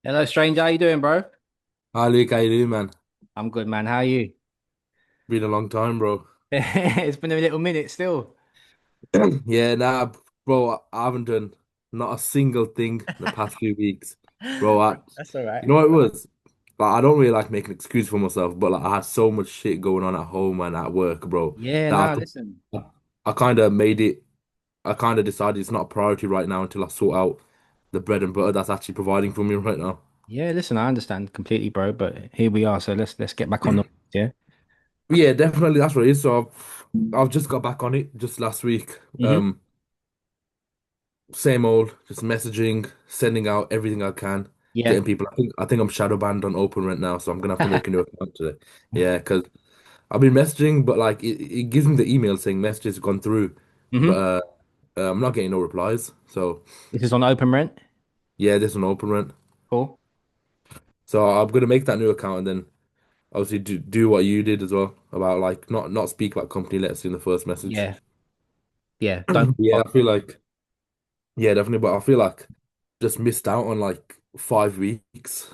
Hello, stranger. How you doing, bro? Hi Luke, how you doing, man? I'm good, man. How are you? Been a long time, bro. It's been a little minute still. Yeah, nah, bro, I haven't done not a single thing in the past few weeks. Bro, That's all right. you know what it was? Like, I don't really like making an excuse for myself, but like I had so much shit going on at home and at work, bro, Yeah, that no, listen. I kind of made it, I kind of decided it's not a priority right now until I sort out the bread and butter that's actually providing for me right now. Yeah, listen, I understand completely, bro, but here we are, so let's get back on the yeah. Yeah, definitely, that's what it is. So I've just got back on it just last week. Hmm. Same old, just messaging, sending out everything I can, Yeah. getting people. I think I'm shadow banned on Open Rent now, so I'm gonna have to make a new account today. Yeah, because I've been messaging, but like it gives me the email saying messages have gone through, but Hmm. I'm not getting no replies. So This is on Open Rent. yeah, this one Open Rent. Cool. So I'm gonna make that new account and then obviously do what you did as well about like not speak about company letters in the first message. Yeah. Yeah. Don't. Yeah, I feel like yeah, definitely, but I feel like just missed out on like 5 weeks.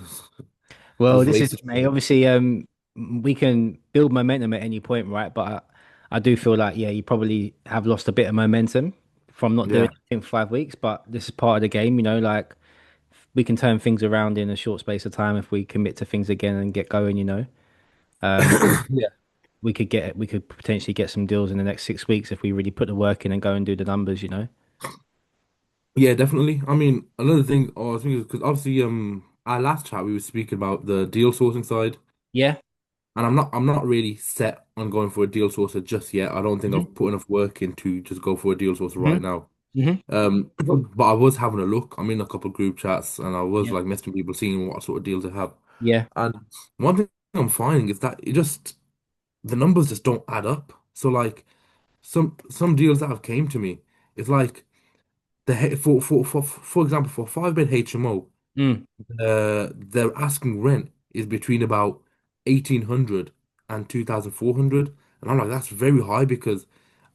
Well, Just this is wasted. mate. Obviously, we can build momentum at any point, right? But I do feel like, yeah, you probably have lost a bit of momentum from not doing Yeah. it in 5 weeks. But this is part of the game, like we can turn things around in a short space of time if we commit to things again and get going. Um, Yeah. we could potentially get some deals in the next 6 weeks if we really put the work in and go and do the numbers. Yeah, definitely. I mean, another thing I was thinking because obviously, our last chat we were speaking about the deal sourcing side, Yeah. and I'm not really set on going for a deal sourcer just yet. I don't think Hmm. I've put enough work in to just go for a deal sourcer Hmm. right now. Hmm. But I was having a look. I'm in a couple of group chats, and I was Yeah. like messaging people, seeing what sort of deals they have. Yeah. And one thing I'm finding is that the numbers just don't add up. So like some deals that have came to me, it's like for example, for a 5 bed HMO, Mm. their asking rent is between about 1,800 and 2,400, and I'm like, that's very high because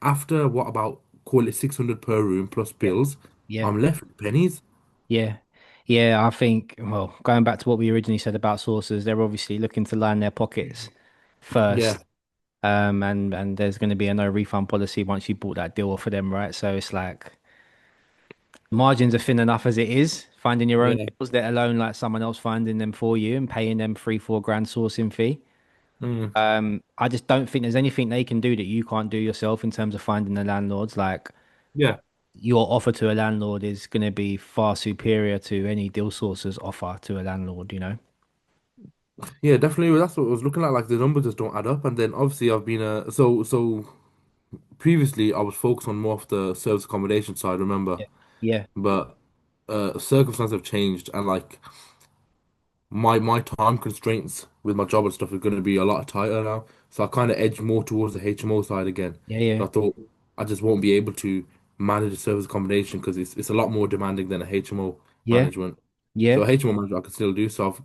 after what about call it 600 per room plus Yeah. bills, Yeah. I'm left with pennies. Yeah. Yeah, I think, well, going back to what we originally said about sources, they're obviously looking to line their pockets Yeah, first. And there's going to be a no refund policy once you bought that deal for them, right? So it's like margins are thin enough as it is. Finding your own yeah. deals, let alone like someone else finding them for you and paying them 3, 4 grand sourcing fee. Mm, I just don't think there's anything they can do that you can't do yourself in terms of finding the landlords. Like yeah, your offer to a landlord is going to be far superior to any deal sourcer's offer to a landlord. yeah, definitely. That's what I was looking at. Like the numbers just don't add up, and then obviously I've been so previously I was focused on more of the service accommodation side, remember? Yeah. Yeah. But circumstances have changed, and like my time constraints with my job and stuff are going to be a lot tighter now. So I kind of edge more towards the HMO side again. Yeah. Yeah. I thought I just won't be able to manage a service accommodation because it's a lot more demanding than a HMO Yeah. management. So Yeah. HMO management I can still do. So I've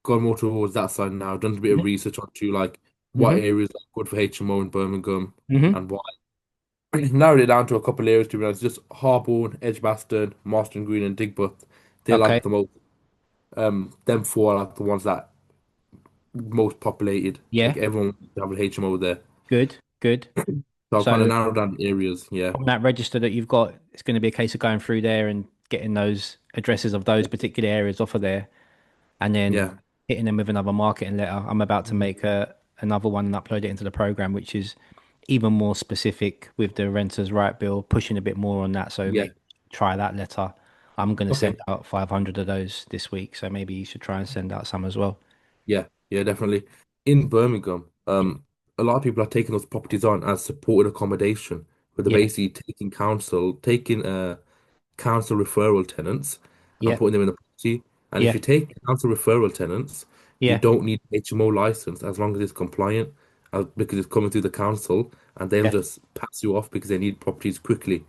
gone more towards that side now. Done a bit of Hmm. research onto like what Hmm. areas are good for HMO in Birmingham Hmm. and why. Narrowed it down to a couple areas to be honest. Just Harborne, Edgbaston, Marston Green, and Digbeth. They're Okay. like the most them four are like the ones that most populated. Yeah. Like everyone wants to have an HMO there. Good. Good. So I've kind of So narrowed down the areas. Yeah. on that register that you've got, it's going to be a case of going through there and getting those addresses of those particular areas off of there, and then Yeah. hitting them with another marketing letter. I'm about to make another one and upload it into the program, which is even more specific with the renters right bill, pushing a bit more on that. So Yeah. maybe try that letter. I'm going to send Okay. out 500 of those this week, so maybe you should try and send out some as well. Yeah. Yeah, definitely. In Birmingham, a lot of people are taking those properties on as supported accommodation, where they're Yeah, basically taking council referral tenants and yeah, putting them in the property. And if yeah, you take council referral tenants, you yeah, don't need HMO license as long as it's compliant, because it's coming through the council, and they'll yeah. just pass you off because they need properties quickly.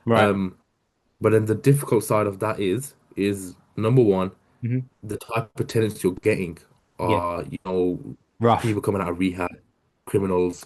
Right. Um, but then the difficult side of that is number one, Hmm. the type of tenants you're getting Yeah. are, Rough. people coming out of rehab, criminals,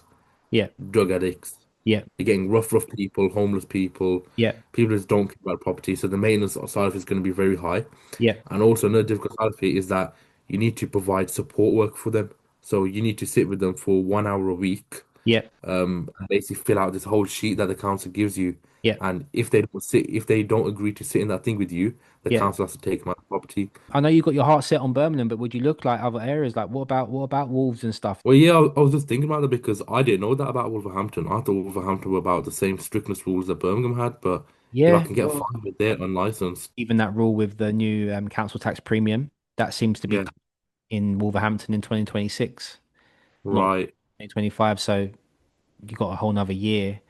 Yeah. drug addicts. Yeah. You're getting rough people, homeless people, Yeah. people that don't care about property. So the maintenance side of it is going to be very high. Yeah. And also another difficult side of it is that you need to provide support work for them. So you need to sit with them for 1 hour a week, Yeah. and basically fill out this whole sheet that the council gives you. Yeah. And if they don't agree to sit in that thing with you, the Yeah. council has to take them out of the property. I know you got your heart set on Birmingham, but would you look like other areas? Like what about Wolves and stuff? Well, yeah, I was just thinking about that because I didn't know that about Wolverhampton. I thought Wolverhampton were about the same strictness rules that Birmingham had, but if I Yeah. can get Well, five with their unlicensed, even that rule with the new council tax premium, that seems to be yeah, in Wolverhampton in 2026, not right, 2025. So you got a whole nother year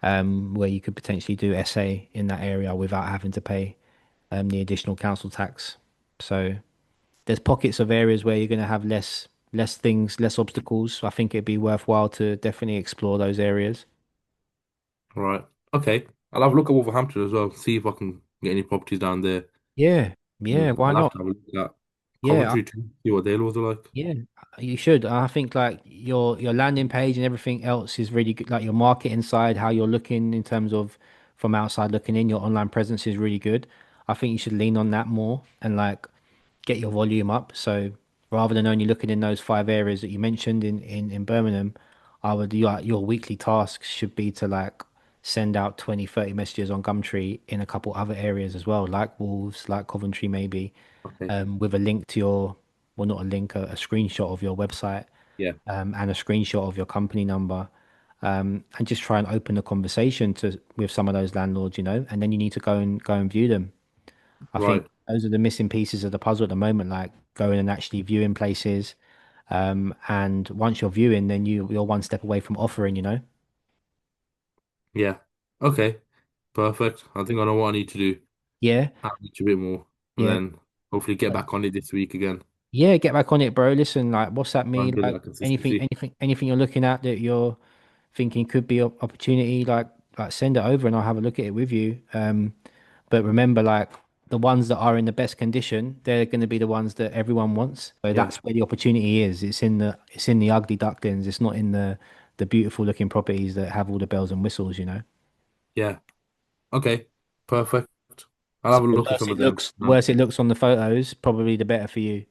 where you could potentially do SA in that area without having to pay the additional council tax. So there's pockets of areas where you're going to have less things, less obstacles. I think it'd be worthwhile to definitely explore those areas. right. Okay, I'll have a look at Wolverhampton as well, see if I can get any properties down there. Yeah, yeah, why I'll have not? to have a look at Yeah, Coventry too, see what their laws are like. yeah, you should. I think like your landing page and everything else is really good. Like your marketing side, how you're looking in terms of from outside looking in, your online presence is really good. I think you should lean on that more and like get your volume up. So rather than only looking in those five areas that you mentioned in Birmingham, I would your weekly tasks should be to like send out 20, 30 messages on Gumtree in a couple other areas as well, like Wolves, like Coventry maybe, Okay, with a link to your, well, not a link, a screenshot of your website, yeah, and a screenshot of your company number. And just try and open the conversation to with some of those landlords, and then you need to go and view them. I think right, those are the missing pieces of the puzzle at the moment, like going and actually viewing places. And once you're viewing, then you're one step away from offering. yeah. Okay, perfect. I think I know what I need to do. Yeah, Outreach a bit more, and yeah. then hopefully get back on it this week again. Yeah, get back on it, bro. Listen, like WhatsApp Try me, and build like that anything, consistency. anything, anything you're looking at that you're thinking could be an opportunity, like send it over and I'll have a look at it with you. But remember, like the ones that are in the best condition, they're going to be the ones that everyone wants. So Yeah, that's where the opportunity is. It's in the ugly ducklings. It's not in the beautiful looking properties that have all the bells and whistles. yeah. Okay, perfect. I'll So have a the look at worse some it of them. looks, the worse it looks on the photos, probably the better for you.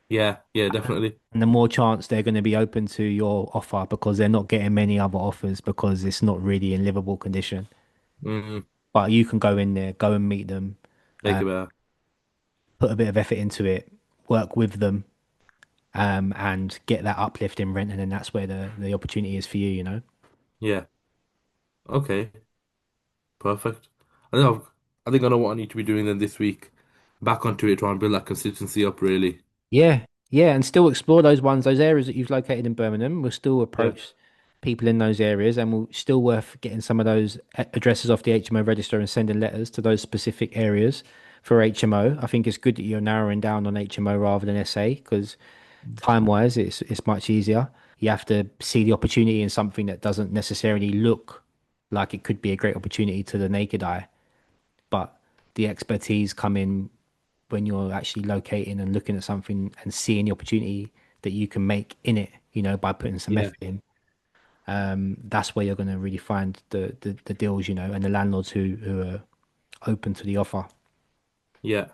Yeah, yeah, definitely. And the more chance they're going to be open to your offer because they're not getting many other offers because it's not really in livable condition. Mm, But you can go in there, go and meet them, make it better. put a bit of effort into it, work with them, and get that uplift in rent, and then that's where the opportunity is for you. Yeah. Okay, perfect. I think I think I know what I need to be doing then this week. Back onto it, try and build that consistency up. Really. Yeah, yeah, and still explore those areas that you've located in Birmingham. We'll still Yeah. approach people in those areas, and we'll still worth getting some of those addresses off the HMO register and sending letters to those specific areas for HMO. I think it's good that you're narrowing down on HMO rather than SA because time-wise, it's much easier. You have to see the opportunity in something that doesn't necessarily look like it could be a great opportunity to the naked eye, but the expertise come in when you're actually locating and looking at something and seeing the opportunity that you can make in it, by putting some Yeah. effort in. That's where you're going to really find the deals, and the landlords who are open to the offer. Yeah.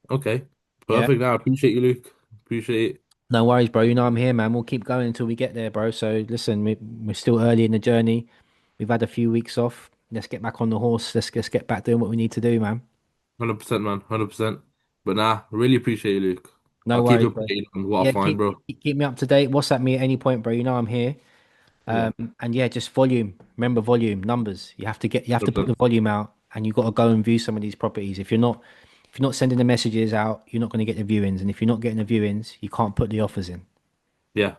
Okay. Yeah. Perfect. Now, I appreciate you, Luke. Appreciate it. No worries, bro. You know I'm here, man. We'll keep going until we get there, bro. So listen, we're still early in the journey. We've had a few weeks off. Let's get back on the horse. Let's get back doing what we need to do, man. 100%, man. 100%. But nah, really appreciate you, Luke. No I'll keep worries, you bro. updated on what I Yeah, find, bro. keep me up to date. WhatsApp me at any point, bro. You know I'm here. Yeah. And yeah, just volume. Remember volume, numbers. You have to put 100%. the volume out, and you got to go and view some of these properties. If you're not sending the messages out, you're not going to get the viewings, and if you're not getting the viewings, you can't put the offers in. Yeah.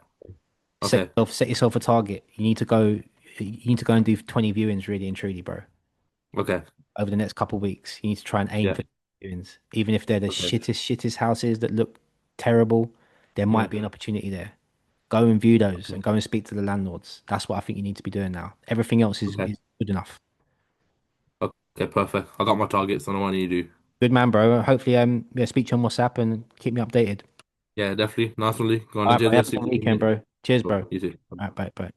Set Okay. yourself, set yourself a target. You need to go and do 20 viewings, really and truly, bro, Okay. over the next couple of weeks. You need to try and aim Yeah. for viewings, even if they're the Okay. shittest houses that look terrible. There might Mm. be an opportunity there. Go and view those Okay. and go and speak to the landlords. That's what I think you need to be doing now. Everything else is, Okay. is good enough. Okay. Perfect. I got my targets. I know what I need to do. Good man, bro. Hopefully, yeah, speak to you on WhatsApp and keep me updated. Yeah, definitely. Nice one, Luke. Go on. All right, Enjoy bro. the Have a rest of good your weekend, evening. bro. Cheers, bro. Bro, you too. All right, bye, bye.